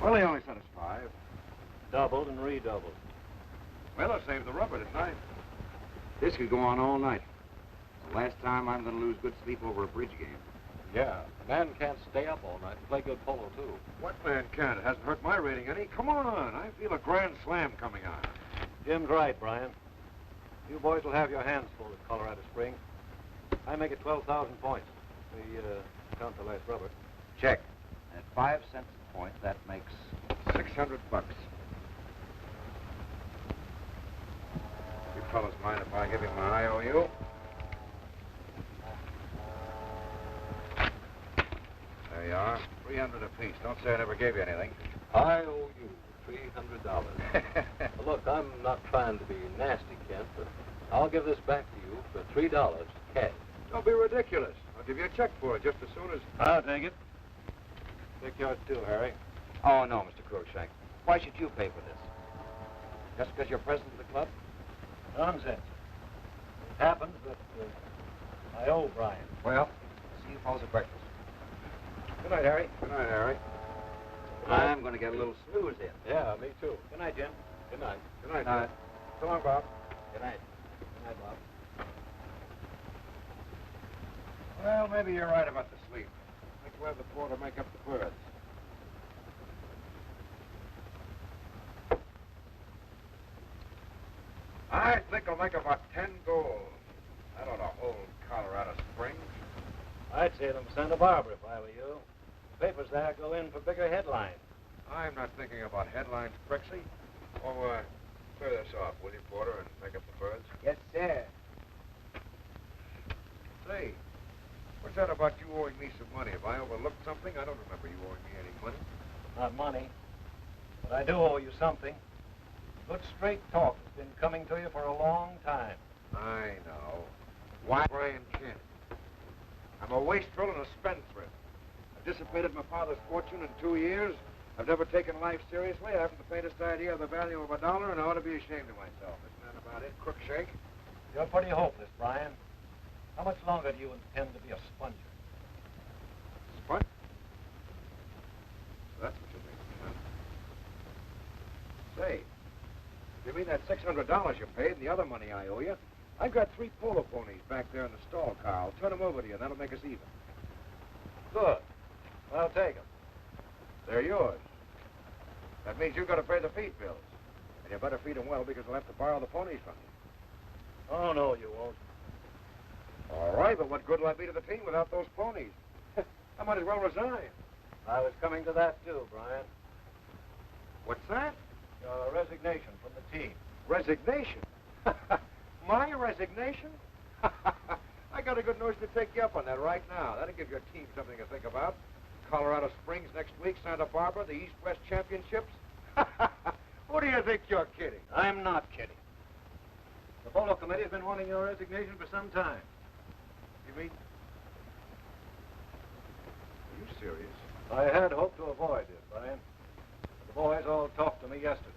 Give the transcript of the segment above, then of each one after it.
Well, he only sent us 5. Doubled and redoubled. Well, I saved the rubber, didn't I? This could go on all night. It's the last time I'm going to lose good sleep over a bridge game. Yeah, a man can't stay up all night and play good polo, too. What man can't? It hasn't hurt my rating any. Come on. I feel a grand slam coming on. Jim's right, Brian. You boys will have your hands full at Colorado Springs. I make it 12,000 points. We count the last rubber. Check. At 5 cents a point, that makes $600. You fellas mind if I give you my IOU? There you are. 300 apiece. Don't say I never gave you anything. I owe you $300. Well, look, I'm not trying to be nasty, Kent, but I'll give this back to you for $3 cash. Don't be ridiculous. I'll give you a check for it just as soon as... I'll take it. Take yours too, Harry. Oh, no, Mr. Cruikshank. Why should you pay for this? Just because you're president of the club? Nonsense. It happens, but I owe Brian. Well, see you fellas at breakfast. Good night, Harry. Good night, Harry. I'm going to get a little snooze in. Yeah, me too. Good night, Jim. Good night. Good night, Good night. Jim. So long, Bob. Good night. Good night, Bob. Well, maybe you're right about the sleep. I think we'll have the porter make up the berths. I think I'll make about 10 goals. That ought to hold Colorado Springs. I'd say them Santa Barbara if I were you. The papers there go in for bigger headlines. I'm not thinking about headlines, Brixie. Oh, clear this off, will you, Porter, and make up the berths? Yes, sir. Say, what's that about you owing me some money? Have I overlooked something? I don't remember you owing me any money. Not money, but I do owe you something. Good straight talk has been coming to you for a long time. I know. Why Brian Kent? I'm a wastrel and a spendthrift. I've dissipated my father's fortune in 2 years. I've never taken life seriously. I haven't the faintest idea of the value of $1, and I ought to be ashamed of myself. Isn't that about it, Cruikshank? You're pretty hopeless, Brian. How much longer do you intend to be a sponger? Sponge? That's what you mean, huh? Say, you mean that $600 you paid and the other money I owe you? I've got 3 polo ponies back there in the stall, Carl. Turn them over to you, and that'll make us even. Good. I'll take them. They're yours. That means you've got to pay the feed bills. And you better feed them well, because I'll have to borrow the ponies from you. Oh, no, you won't. All right, but what good will I be to the team without those ponies? I might as well resign. I was coming to that, too, Brian. What's that? Your resignation from the team. Resignation? My resignation? I got a good notion to take you up on that right now. That'll give your team something to think about. Colorado Springs next week, Santa Barbara, the East-West Championships. Who do you think you're kidding? I'm not kidding. The polo committee has been wanting your resignation for some time. You mean? Are you serious? I had hoped to avoid it, Brian. The boys all talked to me yesterday.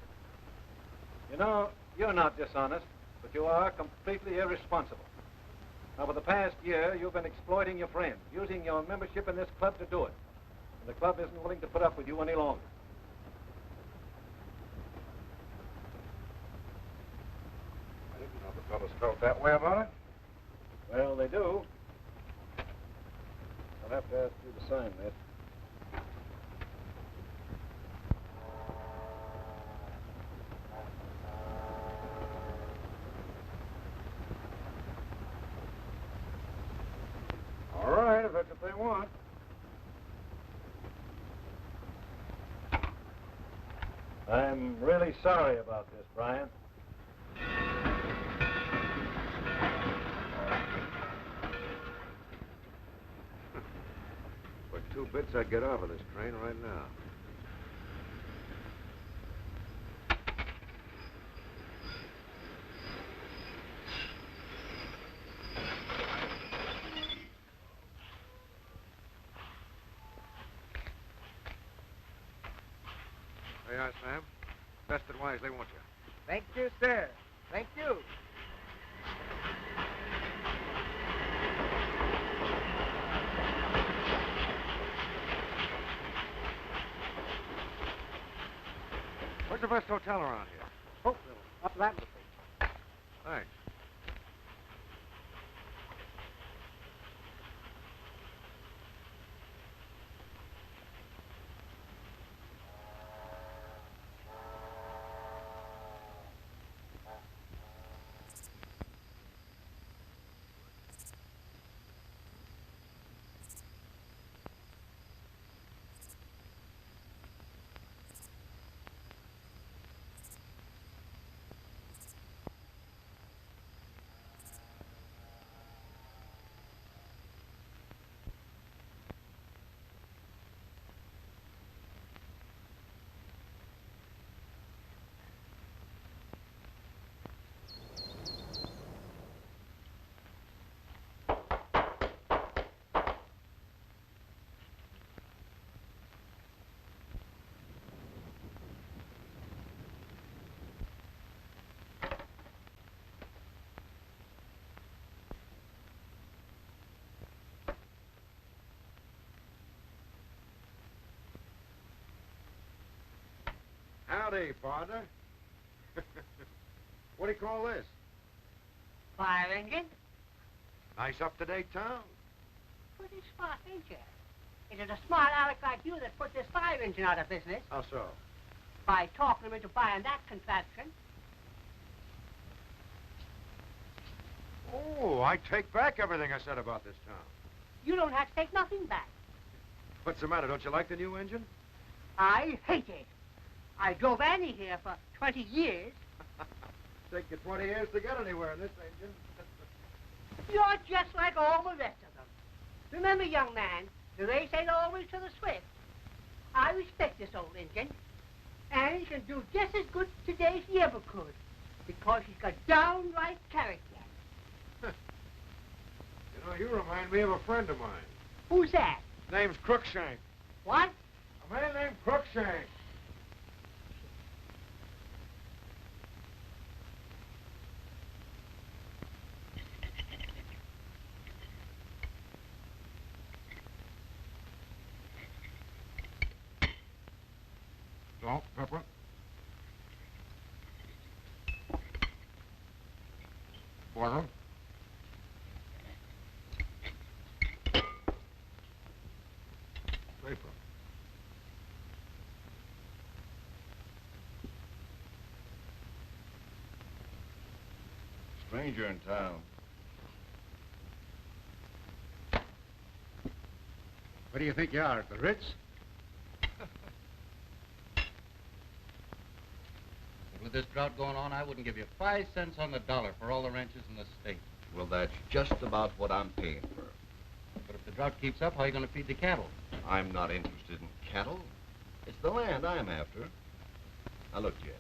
You know, you're not dishonest, but you are completely irresponsible. Now, for the past year, you've been exploiting your friends, using your membership in this club to do it. And the club isn't willing to put up with you any longer. I didn't know the fellas felt that way about it. Well, they do. I'll have to ask you to sign this. All right, if that's what they want. I'm really sorry about this, Brian. For 2 bits, I'd get off of this train right now. There you are, Sam. Best and wisely, won't you? Thank you, sir. Thank you. the best hotel around here? Hopeville. Up that way. Thanks. Howdy, partner. What do you call this? Fire engine? Nice up-to-date town. Pretty smart, ain't you? Is it a smart aleck like you that put this fire engine out of business How so? by talking him into buying that contraption? Oh, I take back everything I said about this town. You don't have to take nothing back. What's the matter? Don't you like the new engine? I hate it. I drove Annie here for 20 years. Take you 20 years to get anywhere in this engine. You're just like all the rest of them. Remember, young man, the race ain't always to the swift. I respect this old engine. Annie can do just as good today as she ever could, because she's got downright character. You know, you remind me of a friend of mine. Who's that? Name's Crookshank. What? A man named Crookshank. Salt, pepper. Water. Paper. Stranger in town. What do you think you are, at the Ritz? With this drought going on, I wouldn't give you 5 cents on the dollar for all the ranches in the state. Well, that's just about what I'm paying for. But if the drought keeps up, how are you going to feed the cattle? I'm not interested in cattle. It's the land I'm after. Now, look, Jed.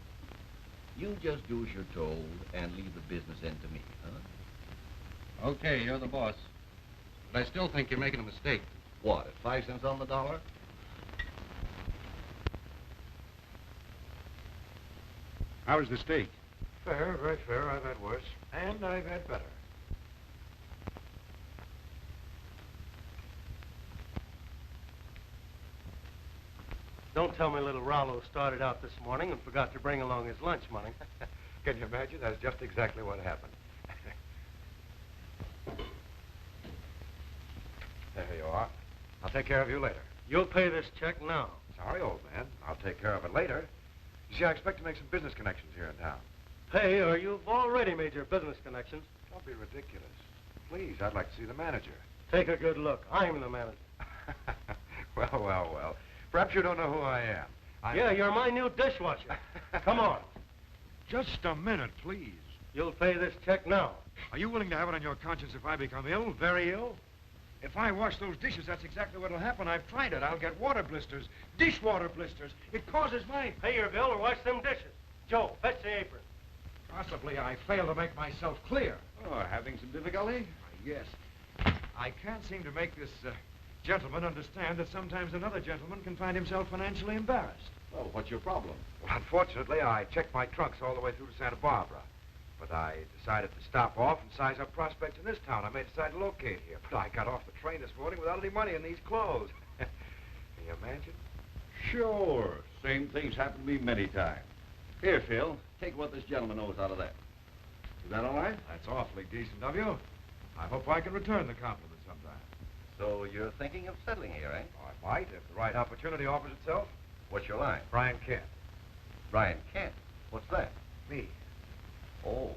You just do as you're told and leave the business end to me, huh? Okay, you're the boss. But I still think you're making a mistake. What, at 5 cents on the dollar? How was the steak? Fair, very fair. I've had worse. And I've had better. Don't tell me little Rollo started out this morning and forgot to bring along his lunch money. Can you imagine? That's just exactly what happened. There you are. I'll take care of you later. You'll pay this check now. Sorry, old man. I'll take care of it later. You see, I expect to make some business connections here in town. Pay, or you've already made your business connections. Don't be ridiculous. Please, I'd like to see the manager. Take a good look. I'm the manager. Well. Perhaps you don't know who I am. Yeah, you're my new dishwasher. Come on. Just a minute, please. You'll pay this check now. Are you willing to have it on your conscience if I become ill, very ill? If I wash those dishes, that's exactly what'll happen. I've tried it. I'll get water blisters, dishwater blisters. It causes my... Pay your bill or wash them dishes. Joe, fetch the apron. Possibly I fail to make myself clear. Oh, having some difficulty? Yes. I can't seem to make this gentleman understand that sometimes another gentleman can find himself financially embarrassed. Well, what's your problem? Well, unfortunately, I checked my trunks all the way through to Santa Barbara. But I decided to stop off and size up prospects in this town. I may decide to locate here. But I got off the train this morning without any money in these clothes. Can you imagine? Sure. Same thing's happened to me many times. Here, Phil. Take what this gentleman owes out of that. Is that all right? That's awfully decent of you. I hope I can return the compliment sometime. So you're thinking of settling here, eh? Oh, I might, if the right opportunity offers itself. What's your line? Brian Kent. Brian Kent. What's that? Me. Oh.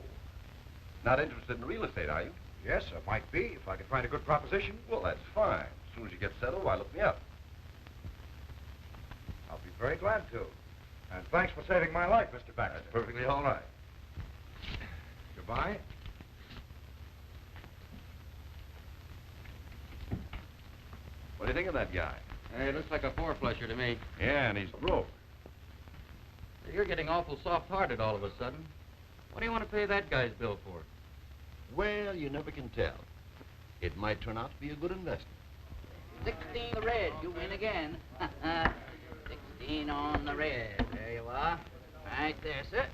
Not interested in real estate, are you? Yes, I might be, if I could find a good proposition. Well, that's fine. As soon as you get settled, why, look me up. I'll be very glad to. And thanks for saving my life, Mr. Baxter. That's perfectly all right. Goodbye. What do you think of that guy? Hey, looks like a four-flusher to me. Yeah, and he's broke. You're getting awful soft-hearted all of a sudden. What do you want to pay that guy's bill for? Well, you never can tell. It might turn out to be a good investment. 16 the red. You win again. 16 on the red. There you are. Right there, sir.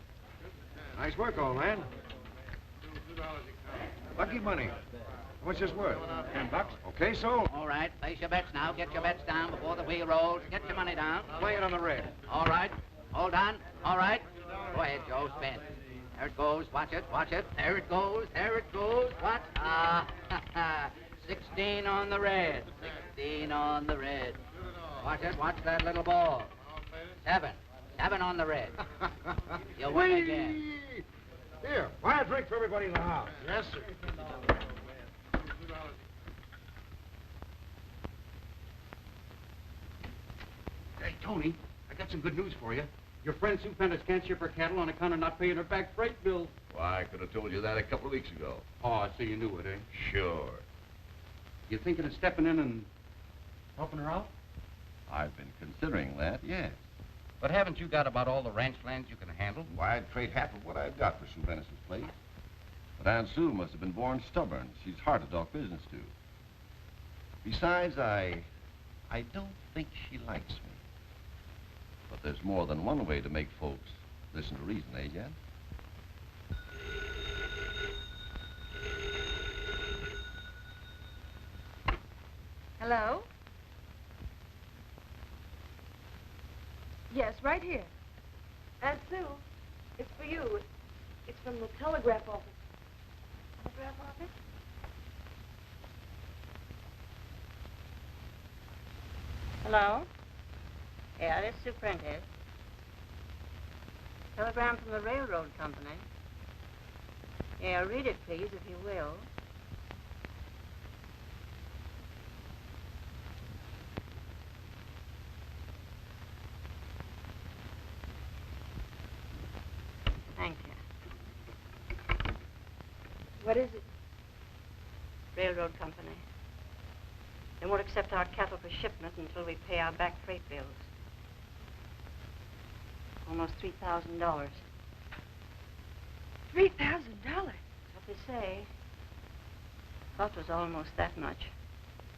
Nice work, old man. Lucky money. How much is this worth? $10. Okay, so. All right. Place your bets now. Get your bets down before the wheel rolls. Get your money down. Play it on the red. All right. Hold on. All right. Go ahead, Joe. Spin. There it goes. Watch it. Watch it. There it goes. There it goes. What? 16 on the red. 16 on the red. Watch it. Watch that little ball. 7. 7 on the red. You win again. Here, buy a drink for everybody in the house. Yes, sir. Hey, Tony, I got some good news for you. Your friend Sue Pennis can't ship her cattle on account of not paying her back freight bills. Why, I could have told you that a couple of weeks ago. Oh, so you knew it, eh? Sure. You thinking of stepping in and helping her out? I've been considering that, yes. But haven't you got about all the ranch lands you can handle? Why, I'd trade half of what I've got for Sue Bennison's place. But Aunt Sue must have been born stubborn. She's hard to talk business to. Besides, I don't think she likes me. But there's more than one way to make folks listen to reason, eh, Jen? Hello? Yes, right here. Aunt Sue, it's for you. It's from the telegraph office. Telegraph office? Hello? Yeah, this is Superintendent. Telegram from the railroad company. Yeah, read it, please, if you will. Thank you. What is it? Railroad company. They won't accept our cattle for shipment until we pay our back freight bills. Almost $3,000. $3,000? That's what they say. Thought it was almost that much.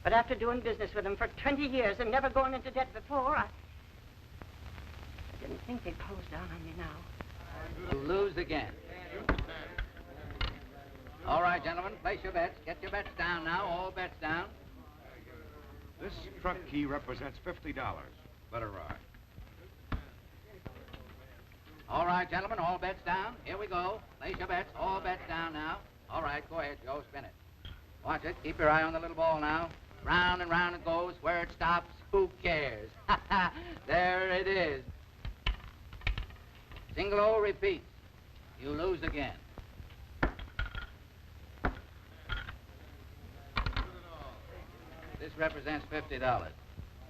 But after doing business with them for 20 years and never going into debt before, I didn't think they'd close down on me now. You lose again. All right, gentlemen, place your bets. Get your bets down now. All bets down. This truck key represents $50. Let her ride. All right, gentlemen, all bets down. Here we go. Place your bets. All bets down now. All right, go ahead, Joe. Spin it. Watch it. Keep your eye on the little ball now. Round and round it goes. Where it stops, who cares? There it is. Single O repeats. You lose again. This represents $50.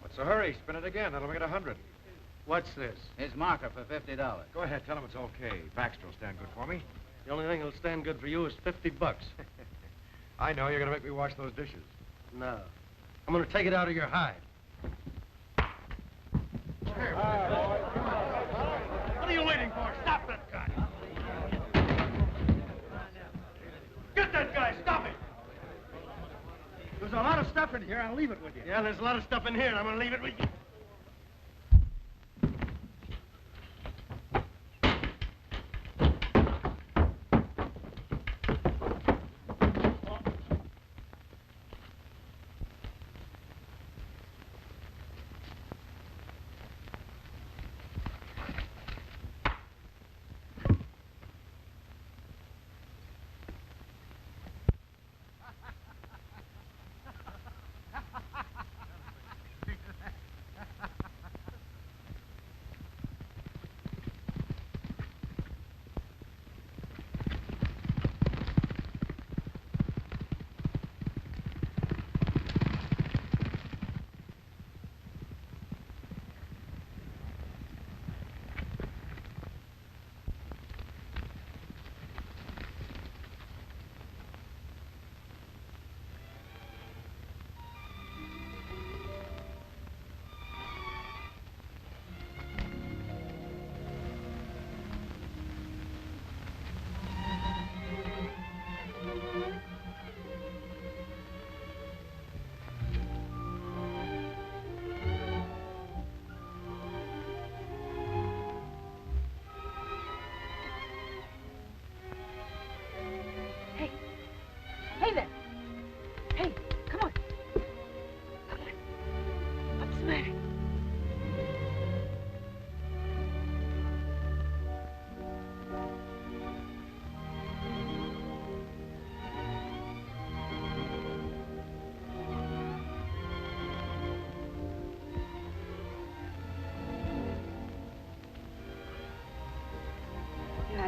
What's the hurry? Spin it again. That'll make it 100. What's this? His marker for $50. Go ahead. Tell him it's okay. Baxter will stand good for me. The only thing that'll stand good for you is $50. I know. You're going to make me wash those dishes. No. I'm going to take it out of your hide. What are you waiting for? Stop that guy. Get that guy. Stop him. There's a lot of stuff in here. I'll leave it with you. Yeah, there's a lot of stuff in here, and I'm going to leave it with you.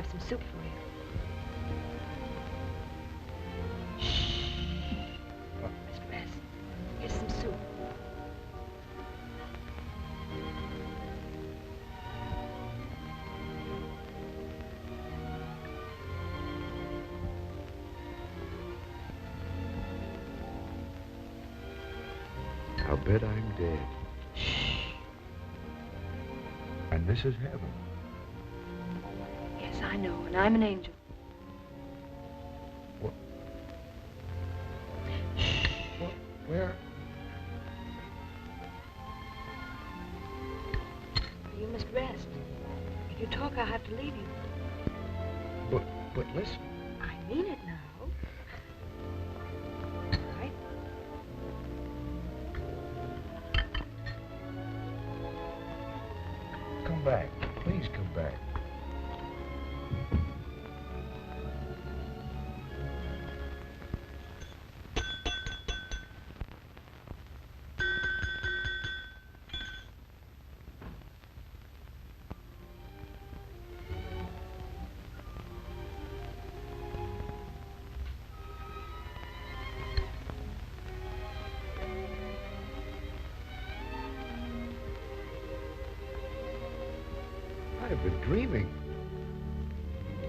have some soup for you. Mr. Bass, here's some soup. I'll bet I'm dead. And this is heaven. Yes, I know, and I'm an angel. What? Where? You must rest. If you talk, I'll have to leave you. But listen. I mean it now. All right. Come back. Please come back. I've been dreaming.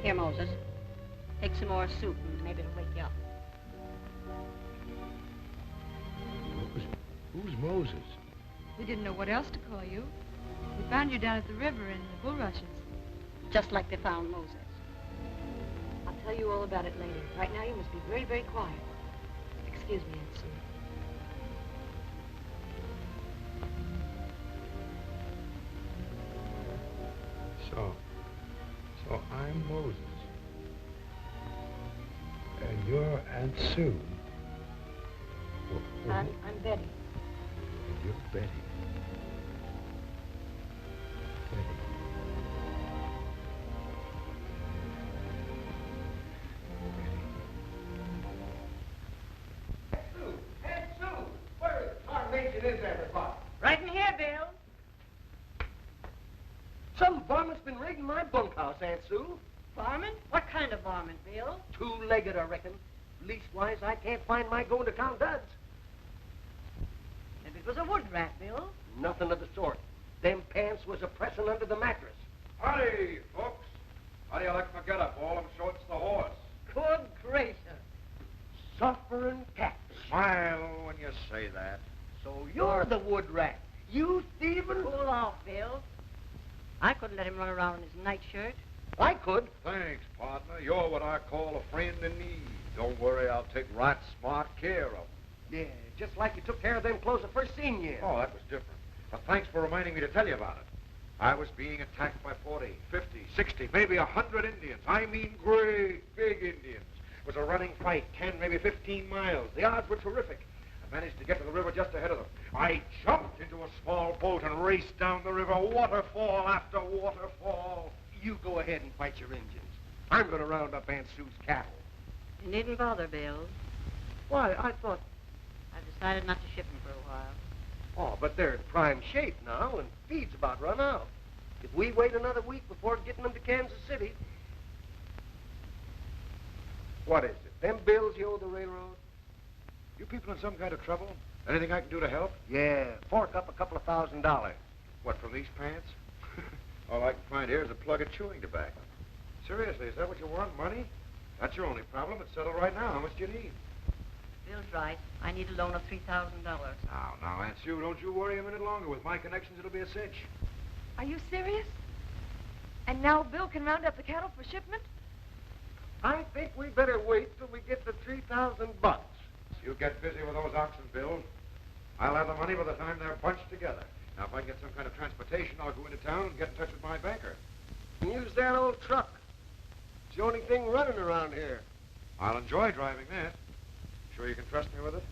Here, Moses. Take some more soup and maybe it'll wake you up. Who's Moses? We didn't know what else to call you. We found you down at the river in the bulrushes. Just like they found Moses. I'll tell you all about it later. Right now, you must be very, very quiet. Excuse me, Aunt Sue. So I'm Moses. And you're Aunt Sue. I'm Betty. And you're Betty. Aunt Sue! Where in tarnation is everybody? Right in here, Bill. Some varmint's been raiding my bunkhouse, Aunt Sue. Varmint? What kind of varmint, Bill? Two-legged, I reckon. Leastwise, I can't find my going-to-town duds. Maybe it was a wood rat, Bill. Nothing of the sort. Them pants was a-pressing under the mattress. Howdy, folks. How do you like my get-up? All them shorts the horse. Good gracious. Suffering cats. Smile when you say that. So you're the wood rat. You thieving? Cool off, Bill. I couldn't let him run around in his nightshirt. I could. Thanks, partner. You're what I call a friend in need. Don't worry, I'll take right smart care of them. Yeah, just like you took care of them clothes the first seen you. Oh, that was different. But thanks for reminding me to tell you about it. I was being attacked by 40, 50, 60, maybe 100 Indians. I mean great, big Indians. It was a running fight, 10, maybe 15 miles. The odds were terrific. I managed to get to the river just ahead of them. I jumped into a small boat and raced down the river, waterfall after waterfall. You go ahead and fight your Indians. I'm going to round up Aunt Sue's cattle. You needn't bother, Bill. Why, I thought... I've decided not to ship them for a while. Oh, but they're in prime shape now, and feed's about run out. If we wait another week before getting them to Kansas City... What is it? Them bills you owe the railroad? You people in some kind of trouble? Anything I can do to help? Yeah, fork up a couple of $1,000. What, for these pants? All I can find here is a plug of chewing tobacco. Seriously, is that what you want, money? That's your only problem. It's settled right now. How much do you need? Bill's right. I need a loan of $3,000. Now, Aunt Sue, don't you worry a minute longer. With my connections, it'll be a cinch. Are you serious? And now Bill can round up the cattle for shipment? I think we better wait till we get the $3,000. You get busy with those oxen, Bill. I'll have the money by the time they're bunched together. Now, if I can get some kind of transportation, I'll go into town and get in touch with my banker. And use that old truck. It's the only thing running around here. I'll enjoy driving that. Sure you can trust me with it?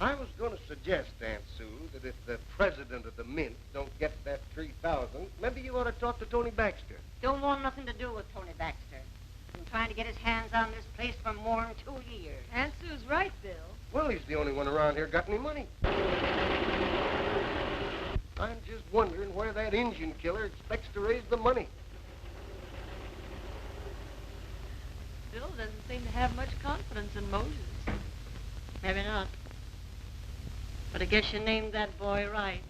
I was going to suggest, Aunt Sue, that if the president of the mint don't get that $3,000, maybe you ought to talk to Tony Baxter. Don't want nothing to do with Tony Baxter. You trying to get his hands on this place for more than 2 years. Aunt Sue's right, Bill. Well, he's the only one around here got any money. I'm just wondering where that Indian killer expects to raise the money. Bill doesn't seem to have much confidence in Moses. Maybe not. But I guess you named that boy right.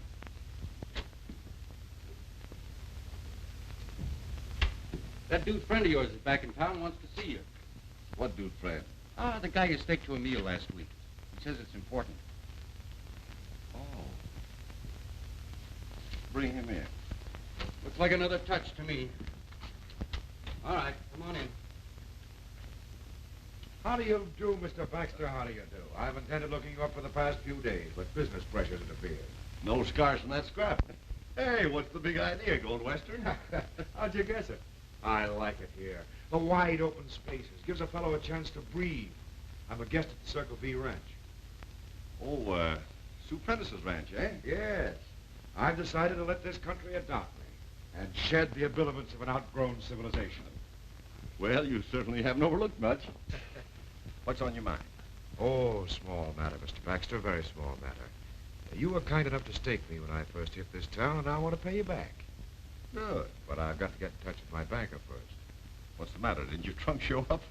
That dude friend of yours is back in town and wants to see you. What dude, Fred? Ah, the guy you staked to a meal last week. He says it's important. Oh. Bring him in. Looks like another touch to me. All right, come on in. How do you do, Mr. Baxter? How do you do? I've intended looking you up for the past few days, but business pressures had appeared. No scars from that scrap. Hey, what's the big idea? Going western? How'd you guess it? I like it here. The wide open spaces. Gives a fellow a chance to breathe. I'm a guest at the Circle V Ranch. Oh, Sue Prentice's ranch, eh? Yes. I've decided to let this country adopt me and shed the habiliments of an outgrown civilization. Well, you certainly haven't overlooked much. What's on your mind? Oh, small matter, Mr. Baxter, very small matter. You were kind enough to stake me when I first hit this town, and I want to pay you back. Good. But I've got to get in touch with my banker first. What's the matter? Didn't your trunk show up?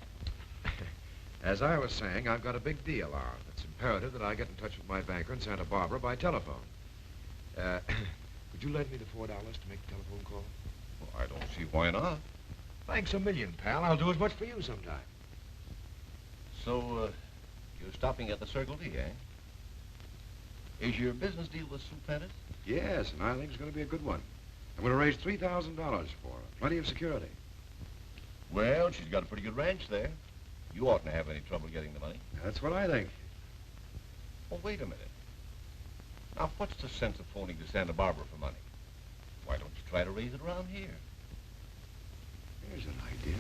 As I was saying, I've got a big deal on. It's imperative that I get in touch with my banker in Santa Barbara by telephone. Would you lend me the $4 to make the telephone call? Well, I don't see why not. Thanks a million, pal. I'll do as much for you sometime. So, you're stopping at the Circle V, eh? Is your business deal with Sue Prentice? Yes, and I think it's going to be a good one. I'm going to raise $3,000 for her. Plenty of security. Well, she's got a pretty good ranch there. You oughtn't to have any trouble getting the money. That's what I think. Oh, wait a minute. Now, what's the sense of phoning to Santa Barbara for money? Why don't you try to raise it around here? Here's an idea.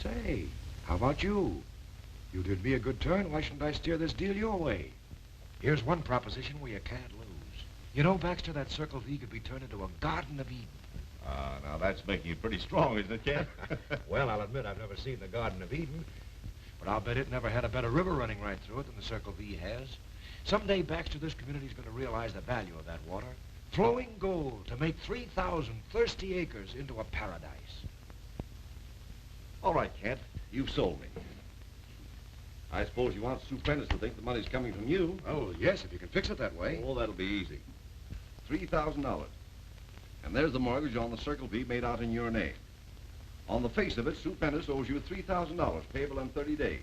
Say, how about you? You did me a good turn. Why shouldn't I steer this deal your way? Here's one proposition where you can't lose. You know, Baxter, that Circle V could be turned into a Garden of Eden. Now that's making it pretty strong, isn't it, Ken? Well, I'll admit I've never seen the Garden of Eden, but I'll bet it never had a better river running right through it than the Circle V has. Someday, Baxter, this community's going to realize the value of that water. Flowing gold to make 3,000 thirsty acres into a paradise. All right, Kent. You've sold me. I suppose you want Sue Prentice to think the money's coming from you. Oh, yes, if you can fix it that way. Oh, that'll be easy. $3,000. And there's the mortgage on the Circle V made out in your name. On the face of it, Sue Prentice owes you $3,000, payable in 30 days.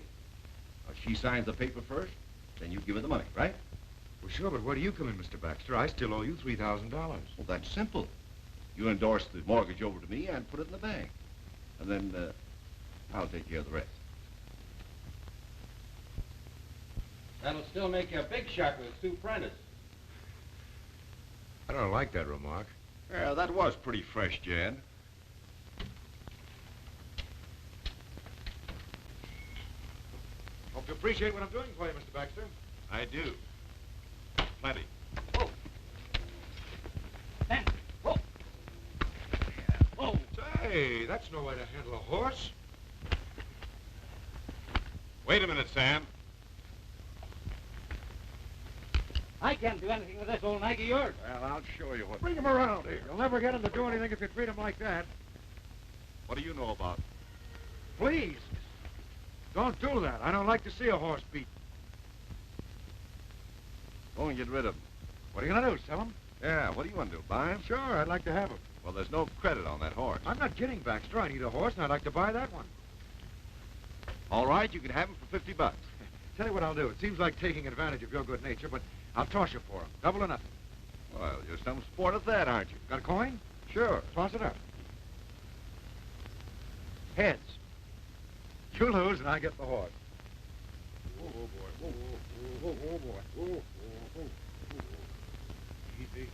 Now, she signs the paper first, then you give her the money, right? Well, sure, but where do you come in, Mr. Baxter? I still owe you $3,000. Well, that's simple. You endorse the mortgage over to me and put it in the bank. And then, I'll take care of the rest. That'll still make you a big shot with Sue Prentice. I don't like that remark. Yeah, that was pretty fresh, Jan. Hope you appreciate what I'm doing for you, Mr. Baxter. I do. Plenty. Whoa. Ben. Whoa. Whoa. Say, that's no way to handle a horse. Wait a minute, Sam. I can't do anything with this old nag of yours. Well, I'll show you what... Bring him around here. You'll never get him to do anything if you treat him like that. What do you know about... Please. Don't do that. I don't like to see a horse beat. Go and get rid of him. What are you going to do, sell him? Yeah, what do you want to do, buy him? Sure, I'd like to have him. Well, there's no credit on that horse. I'm not kidding, Baxter. I need a horse, and I'd like to buy that one. All right, you can have him for $50. Tell you what I'll do. It seems like taking advantage of your good nature, but I'll toss you for him. Double or nothing. Well, you're some sport at that, aren't you? Got a coin? Sure. Toss it up. Heads. You lose, and I get the horse. Oh, boy. Oh, boy. Oh. Easy, easy.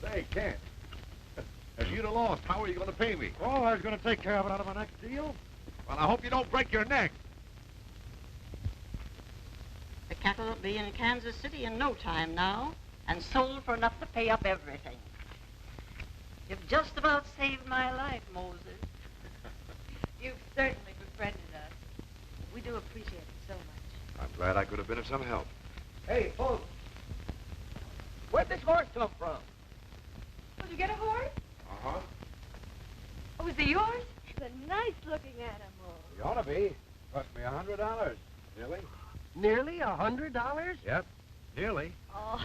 Say, Kent. If you'd have lost, how are you going to pay me? Oh, I was going to take care of it out of my next deal. Well, I hope you don't break your neck. The cattle will be in Kansas City in no time now, and sold for enough to pay up everything. You've just about saved my life, Moses. You've certainly befriended us. We do appreciate it so much. I'm glad I could have been of some help. Hey, folks. Where'd this horse come from? Did you get a horse? Uh-huh. Oh, is it yours? It's a nice-looking animal. You ought to be. Cost me $100. Nearly? Nearly $100? Yep. Nearly. Oh.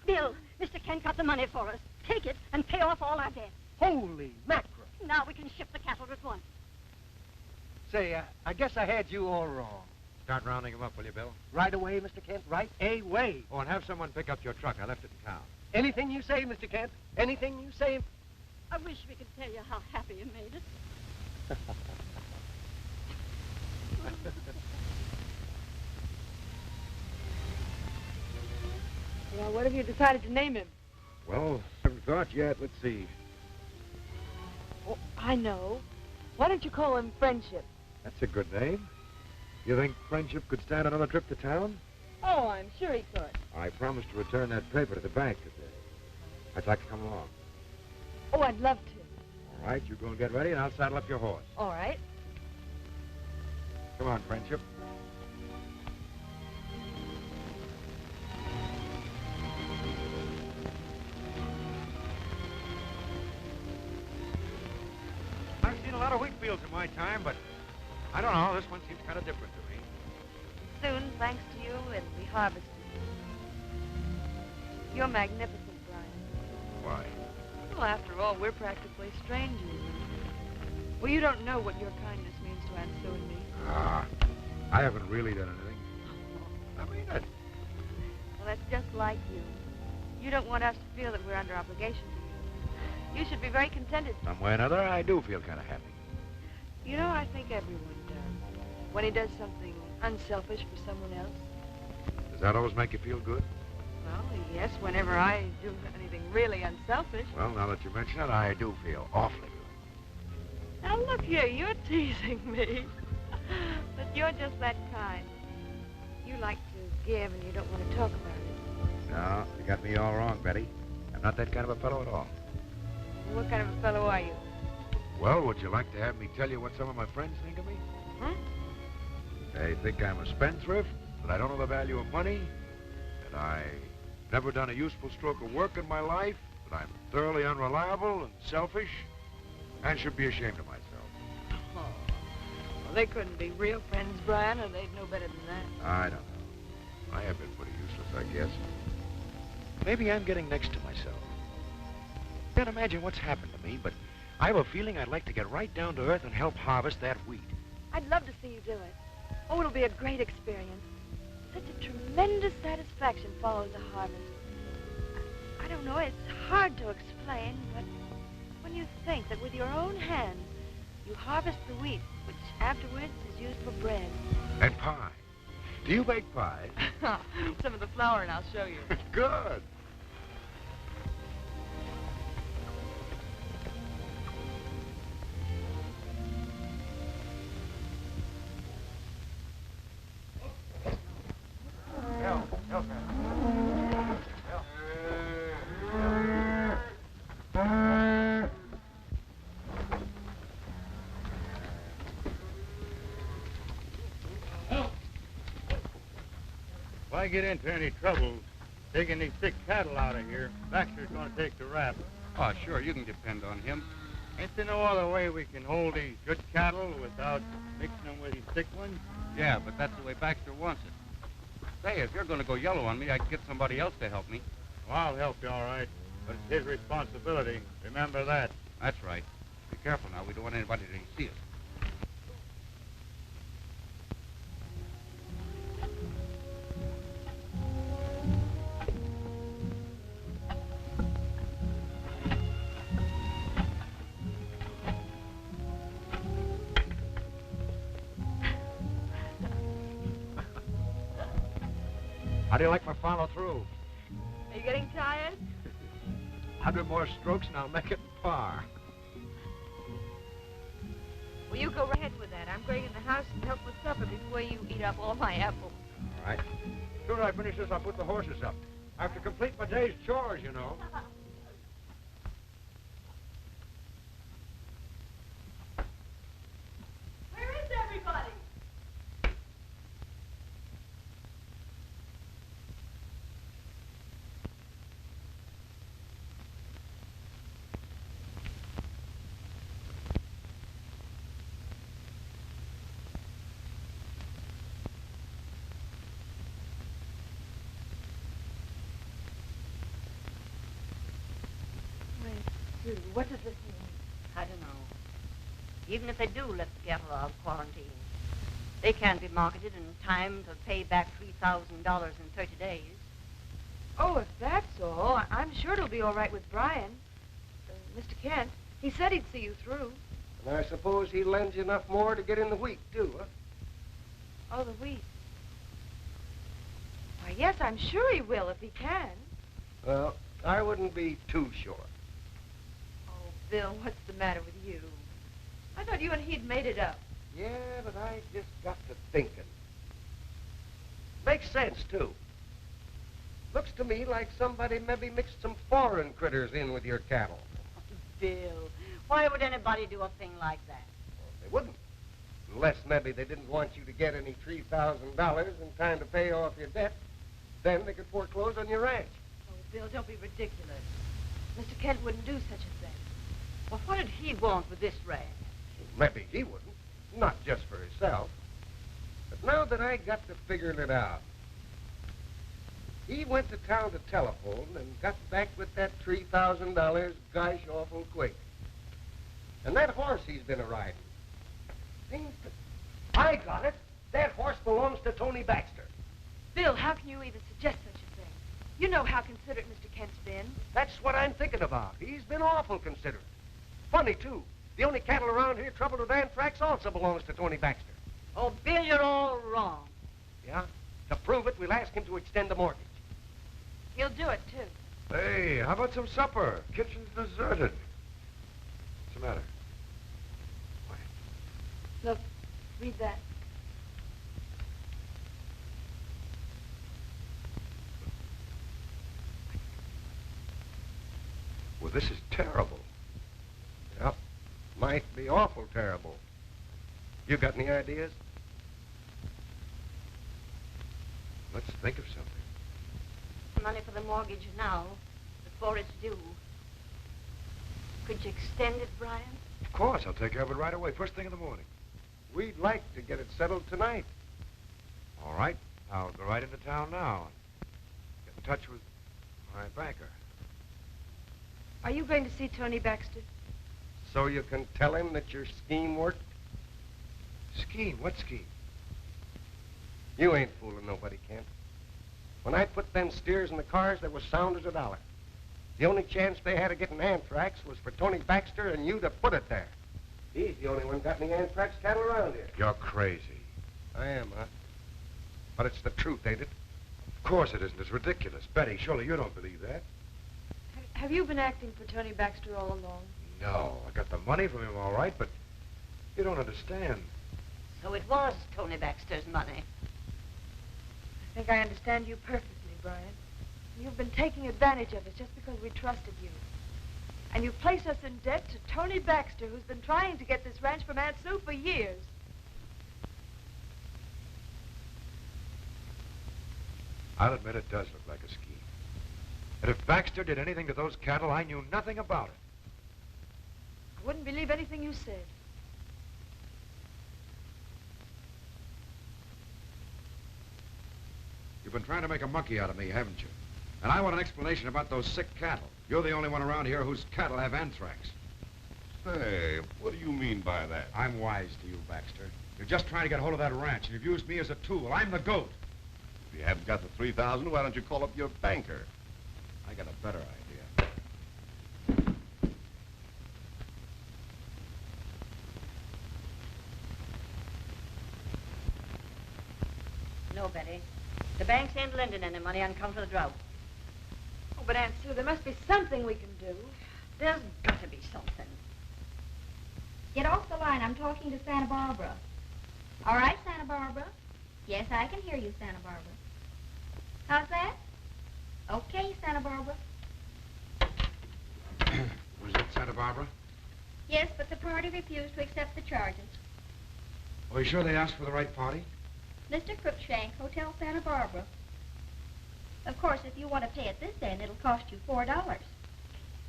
Bill, Mr. Kent got the money for us. Take it and pay off all our debts. Holy mackerel. Now we can ship the cattle at once. Say, I guess I had you all wrong. Start rounding them up, will you, Bill? Right away, Mr. Kent, right away. Oh, and have someone pick up your truck. I left it in town. Anything you say, Mr. Kent. Anything you say. I wish we could tell you how happy you made us. Well, what have you decided to name him? Well, I haven't thought yet. Let's see. Oh, I know. Why don't you call him Friendship? That's a good name. You think Friendship could stand another trip to town? Oh, I'm sure he could. I promised to return that paper to the bank today. I'd like to come along. Oh, I'd love to. All right, you go and get ready, and I'll saddle up your horse. All right. Come on, Friendship. I've seen a lot of wheat fields in my time, but I don't know. This one seems kind of different to me. Soon, thanks to you, it'll be harvested. You're magnificent, Brian. Why? Well, after all, we're practically strangers. Well, you don't know what your kindness means to Aunt Sue and me. Ah, I haven't really done anything. I mean it. Well, that's just like you. You don't want us to feel that we're under obligation to you. You should be very contented. Some way or another, I do feel kind of happy. You know, I think everyone does. When he does something unselfish for someone else. Does that always make you feel good? Well, yes, whenever I do anything really unselfish. Well, now that you mention it, I do feel awfully good. Now, look here, you're teasing me. But you're just that kind. You like to give and you don't want to talk about it. No, you got me all wrong, Betty. I'm not that kind of a fellow at all. What kind of a fellow are you? Well, would you like to have me tell you what some of my friends think of me? Huh? They think I'm a spendthrift, that I don't know the value of money, that I've never done a useful stroke of work in my life, that I'm thoroughly unreliable and selfish, and should be ashamed of myself. Oh. Well, they couldn't be real friends, Brian, or they'd know better than that. I don't know. I have been pretty useless, I guess. Maybe I'm getting next to myself. Can't imagine what's happened to me, but I have a feeling I'd like to get right down to earth and help harvest that wheat. I'd love to see you do it. Oh, it'll be a great experience. Such a tremendous satisfaction follows a harvest. I don't know, it's hard to explain, but when you think that with your own hands, you harvest the wheat, which afterwards is used for bread. And pie. Do you bake pies? Some of the flour, and I'll show you. Good. If I get into any trouble taking these sick cattle out of here, Baxter's going to take the rap. Oh, sure, you can depend on him. Ain't there no other way we can hold these good cattle without mixing them with these sick ones? Yeah, but that's the way Baxter wants it. Say, if you're going to go yellow on me, I can get somebody else to help me. Well, I'll help you, all right. But it's his responsibility. Remember that. That's right. Be careful now. We don't want anybody to see us. How do you like my follow-through? Are you getting tired? 100 more strokes and I'll make it in par. Well, you go right ahead with that. I'm going in the house and help with supper before you eat up all my apples. All right. As soon as I finish this, I'll put the horses up. I have to complete my day's chores, you know. Where is everybody? Sue, what does this mean? I don't know. Even if they do let the cattle out of quarantine, they can't be marketed in time to pay back $3,000 in 30 days. Oh, if that's all, I'm sure it'll be all right with Brian. Mr. Kent, he said he'd see you through. And I suppose he lends you enough more to get in the wheat, too, huh? Oh, the wheat. Why, yes, I'm sure he will if he can. Well, I wouldn't be too sure. Oh, Bill, what's the matter with you? I thought you and he'd made it up. Yeah, but I just got to thinking. Makes sense, too. Looks to me like somebody maybe mixed some foreign critters in with your cattle. Bill, why would anybody do a thing like that? Well, they wouldn't. Unless maybe they didn't want you to get any $3,000 in time to pay off your debt. Then they could foreclose on your ranch. Oh, Bill, don't be ridiculous. Mr. Kent wouldn't do such a thing. Well, what did he want with this ranch? Maybe he wouldn't. Not just for himself. But now that I got to figuring it out, he went to town to telephone and got back with that $3,000 gosh awful quick. And that horse he's been a-riding. I got it. That horse belongs to Tony Baxter. Bill, how can you even suggest such a thing? You know how considerate Mr. Kent's been. That's what I'm thinking about. He's been awful considerate. Funny, too. The only cattle around here troubled with anthrax also belongs to Tony Baxter. Oh, Bill, you're all wrong. Yeah? To prove it, we'll ask him to extend the mortgage. He'll do it, too. Hey, how about some supper? Kitchen's deserted. What's the matter? Look, read that. Well, this is terrible. Yep. Might be awful terrible. You got any ideas? Let's think of something. Money for the mortgage now, before it's due. Could you extend it, Brian? Of course, I'll take care of it right away, first thing in the morning. We'd like to get it settled tonight. All right, I'll go right into town now and get in touch with my banker. Are you going to see Tony Baxter? So you can tell him that your scheme worked? Scheme? What scheme? You ain't fooling nobody, Kent. When I put them steers in the cars, they was sound as a dollar. The only chance they had of getting anthrax was for Tony Baxter and you to put it there. He's the only one got any anthrax cattle around here. You're crazy. I am, huh? But it's the truth, ain't it? Of course it isn't. It's ridiculous. Betty, surely you don't believe that. Have you been acting for Tony Baxter all along? No, I got the money from him all right, but you don't understand. So it was Tony Baxter's money. I think I understand you perfectly, Brian. You've been taking advantage of us just because we trusted you. And you place us in debt to Tony Baxter, who's been trying to get this ranch from Aunt Sue for years. I'll admit it does look like a scheme. And if Baxter did anything to those cattle, I knew nothing about it. I wouldn't believe anything you said. You've been trying to make a monkey out of me, haven't you? And I want an explanation about those sick cattle. You're the only one around here whose cattle have anthrax. Say, what do you mean by that? I'm wise to you, Baxter. You're just trying to get hold of that ranch, and you've used me as a tool. I'm the goat. If you haven't got the 3,000, why don't you call up your banker? I got a better idea. No, Betty. The banks ain't lending any money on account of the drought. Oh, but Aunt Sue, there must be something we can do. There's got to be something. Get off the line. I'm talking to Santa Barbara. All right, Santa Barbara. Yes, I can hear you, Santa Barbara. How's that? Okay, Santa Barbara. Was that Santa Barbara? Yes, but the party refused to accept the charges. Are you sure they asked for the right party? Mr. Crookshank, Hotel Santa Barbara. Of course, if you want to pay it this end, it'll cost you $4,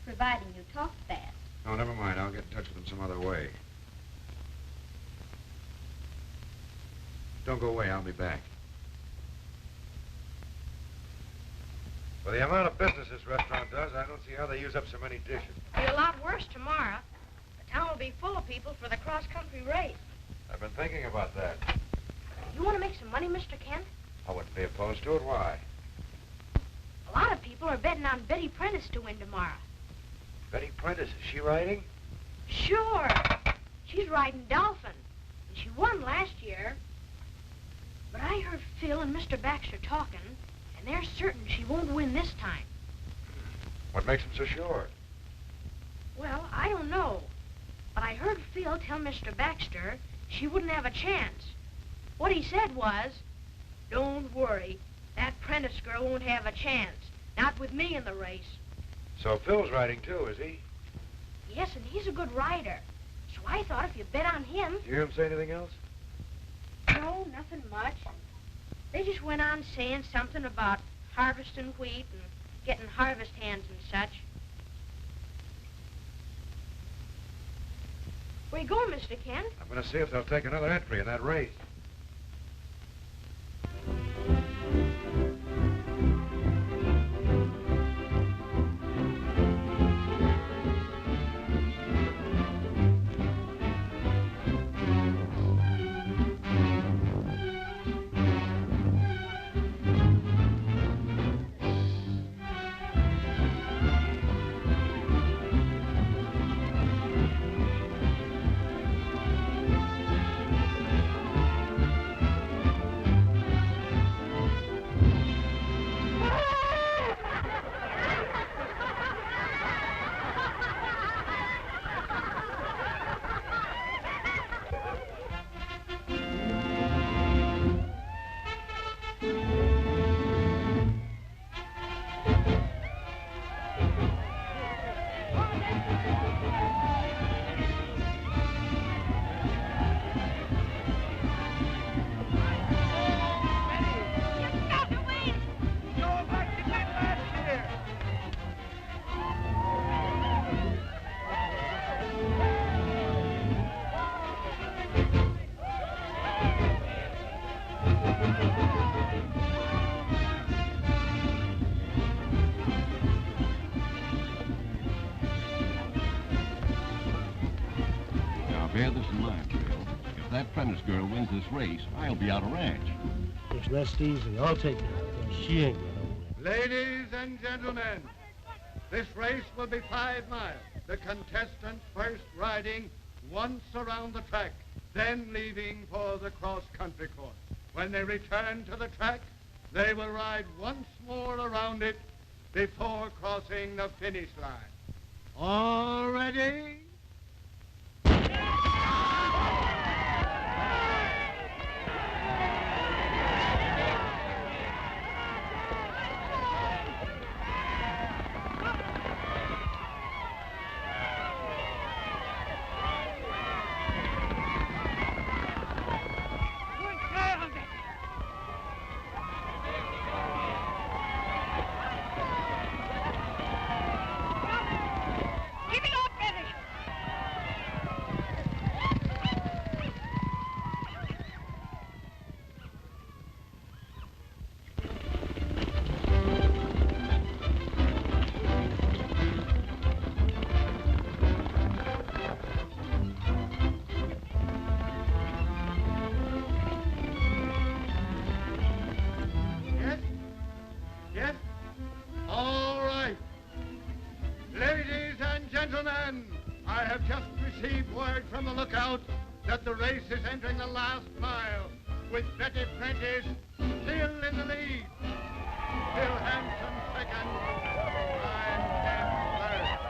providing you talk fast. No, never mind. I'll get in touch with them some other way. Don't go away. I'll be back. For the amount of business this restaurant does, I don't see how they use up so many dishes. It'll be a lot worse tomorrow. The town will be full of people for the cross-country race. I've been thinking about that. You want to make some money, Mr. Kent? I wouldn't be opposed to it. Why? A lot of people are betting on Betty Prentice to win tomorrow. Betty Prentice, is she riding? Sure. She's riding Dolphin. And she won last year. But I heard Phil and Mr. Baxter talking, and they're certain she won't win this time. What makes them so sure? Well, I don't know. But I heard Phil tell Mr. Baxter she wouldn't have a chance. What he said was, don't worry, that Prentice girl won't have a chance. Not with me in the race. So Phil's riding too, is he? Yes, and he's a good rider. So I thought if you bet on him... Did you hear him say anything else? No, nothing much. They just went on saying something about harvesting wheat and getting harvest hands and such. Where you going, Mr. Kent? I'm going to see if they'll take another entry in that race. Bear this in mind, Phil. If that Prentice girl wins this race, I'll be out of ranch. Just rest easy. I'll take her. She ain't gonna win. Ladies and gentlemen, this race will be 5 miles. The contestants first riding once around the track, then leaving for the cross-country course. When they return to the track, they will ride once more around it before crossing the finish line. All ready? I have just received word from the lookout that the race is entering the last mile, with Betty Prentice still in the lead. Bill Hanson second, and Ken third.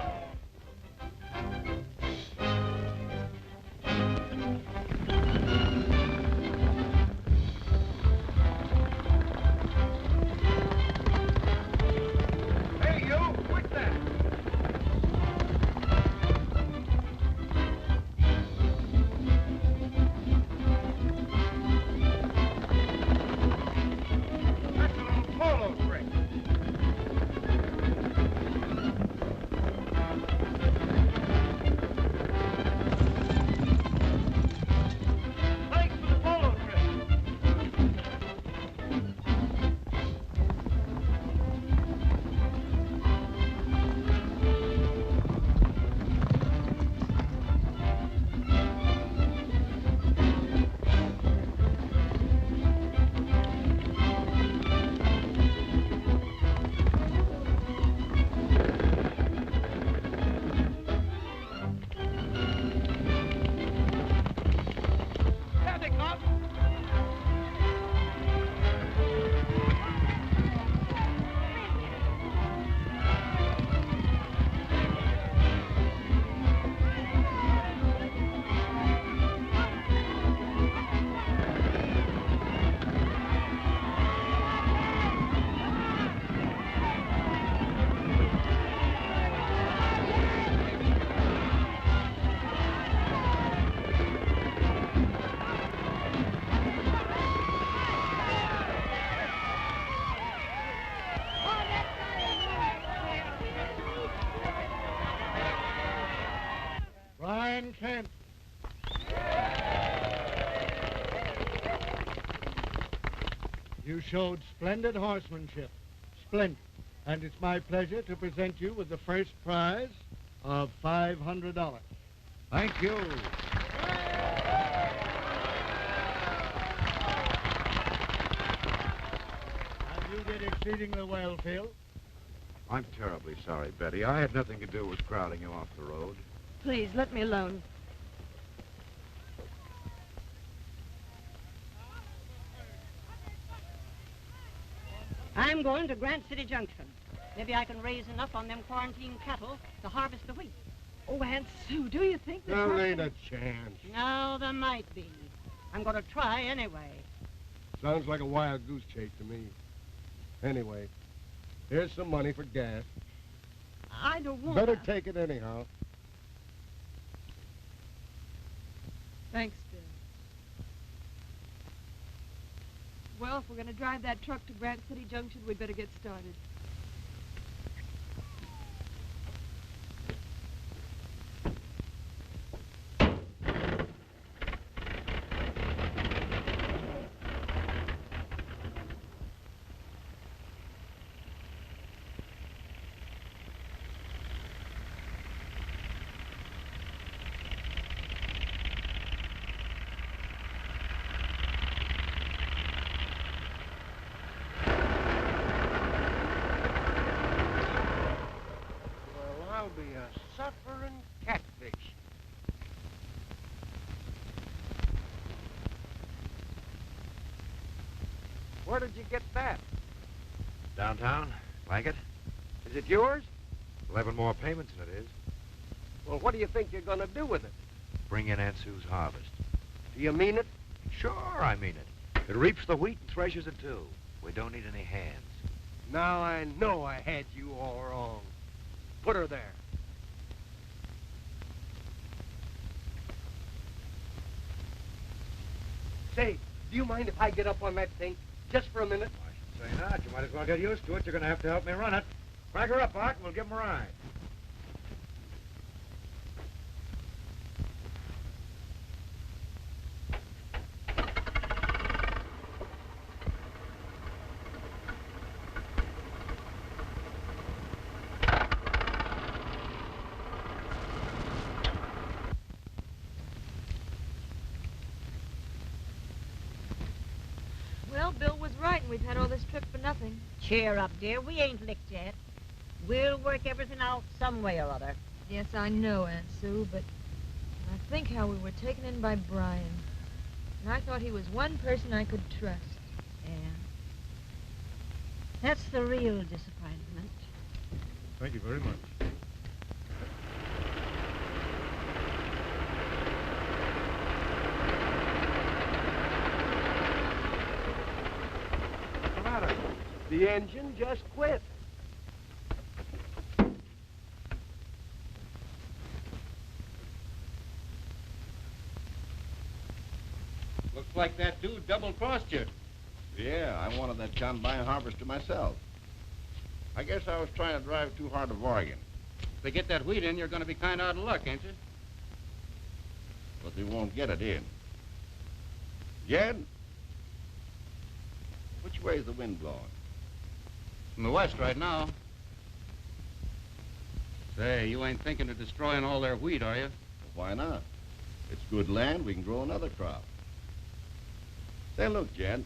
and Kent. You showed splendid horsemanship. Splendid. And it's my pleasure to present you with the first prize of $500. Thank you. And you did exceedingly well, Phil. I'm terribly sorry, Betty. I had nothing to do with crowding you off the road. Please, let me alone. I'm going to Grant City Junction. Maybe I can raise enough on them quarantine cattle to harvest the wheat. Oh, Aunt Sue, do you think that... There ain't a chance. No, there might be. I'm going to try anyway. Sounds like a wild goose chase to me. Anyway, here's some money for gas. I don't want Better take it anyhow. Thanks, Bill. Well, if we're going to drive that truck to Grant City Junction, we'd better get started. I'll be a suffering catfish. Where did you get that? Downtown? Like it? Is it yours? 11 more payments than it is. Well, what do you think you're going to do with it? Bring in Aunt Sue's harvest. Do you mean it? Sure, I mean it. It reaps the wheat and threshes it, too. We don't need any hands. Now I know I had you all wrong. Put her there. Say, do you mind if I get up on that thing just for a minute? I should say not. You might as well get used to it. You're going to have to help me run it. Crank her up, Bart, and we'll give him a ride. Well, Bill was right, and we've had all this trip for nothing. Cheer up, dear. We ain't licked yet. We'll work everything out some way or other. Yes, I know, Aunt Sue, but I think how we were taken in by Brian. And I thought he was one person I could trust. Yeah. That's the real disappointment. Thank you very much. What's the matter? The engine just quit. Looks like that dude double-crossed you. Yeah, I wanted that combine harvester myself. I guess I was trying to drive too hard to bargain. If they get that wheat in, you're going to be kind of out of luck, ain't you? But they won't get it in. Jed? Which way is the wind blowing? From the west right now. Say, you ain't thinking of destroying all their wheat, are you? Why not? It's good land, we can grow another crop. Say, look, Jed,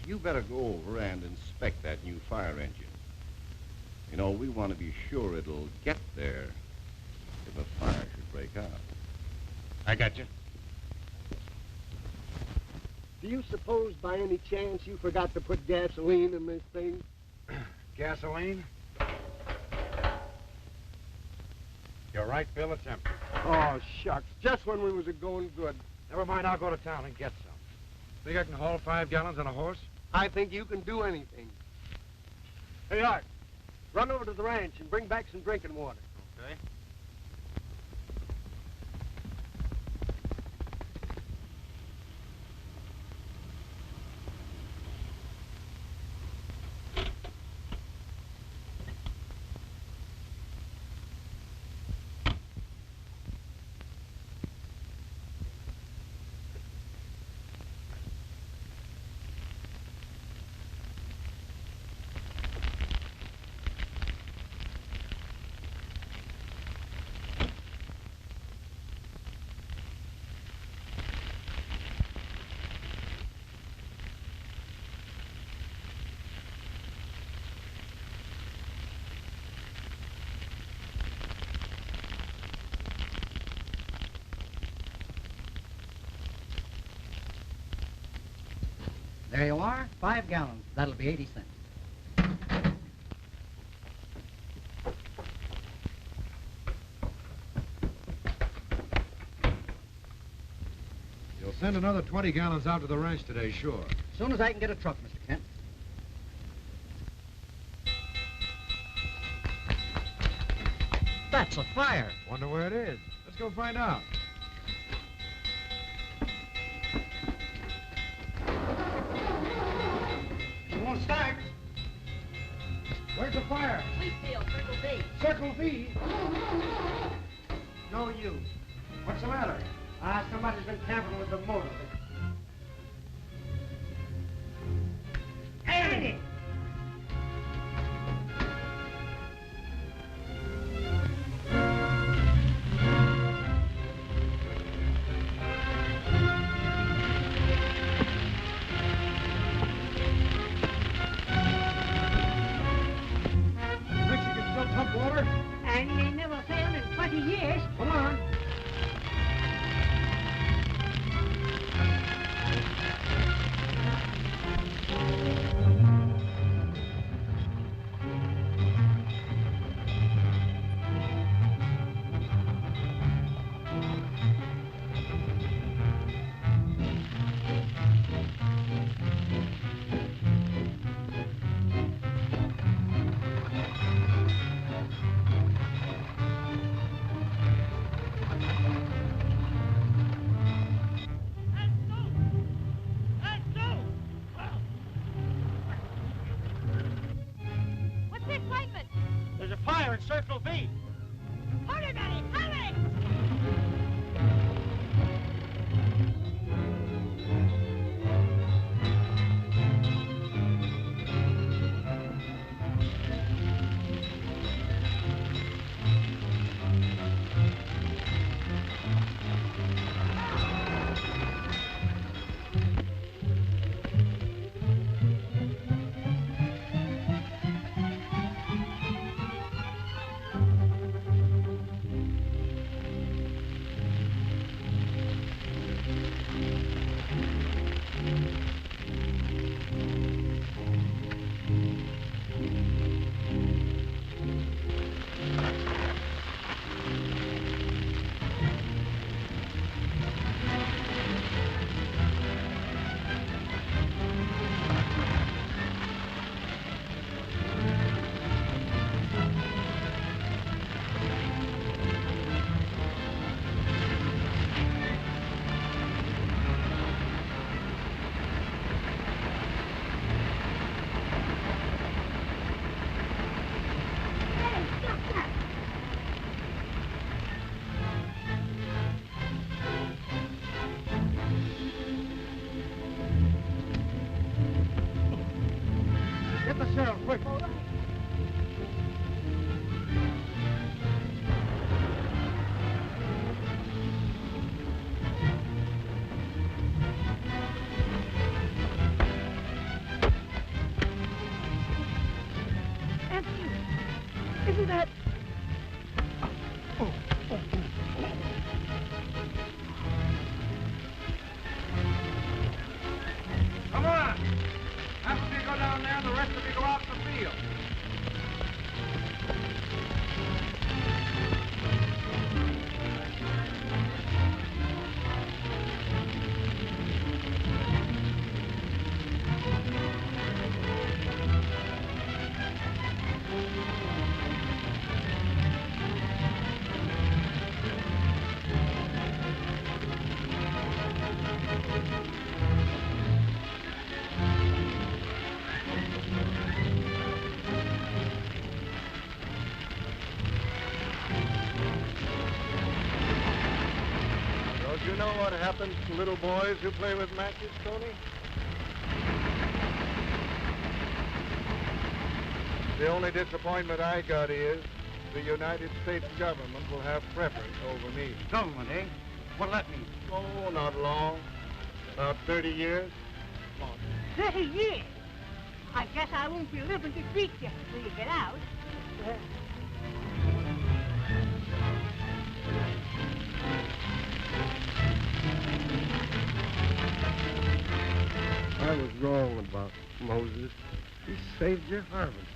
you better go over and inspect that new fire engine. You know, we want to be sure it'll get there if a fire should break out. I got you. Do you suppose by any chance you forgot to put gasoline in this thing? Gasoline? You're right, Bill, it's empty. Oh, shucks. Just when we was a-going good. Never mind, I'll go to town and get some. Think I can haul 5 gallons on a horse? I think you can do anything. Hey, Art, run over to the ranch and bring back some drinking water. Okay. There you are, 5 gallons. That'll be 80 cents. You'll send another 20 gallons out to the ranch today, sure. As soon as I can get a truck, Mr. Kent. That's a fire. Wonder where it is. Let's go find out. It won't start. Where's the fire? Fleetfield, Circle B. Circle V. No use. What's the matter? Somebody's been tampering with the motor. Andy! And he ain't never failed in 20 years. Come on. What's the excitement? There's a fire in Circle V. Hurry, Benny, hurry! Get the sheriff, quick. Empty. Isn't that... Come on! Half of you go down there and the rest of you go out in the field. Don't you know what happens to little boys who play with matches, Tony? The only disappointment I got is the United States government will have preference over me. Government, eh? What'll that mean? Oh, not long. About 30 years. 30 years? I guess I won't be living to greet you when you get out. I was wrong about Moses. He saved your harvest.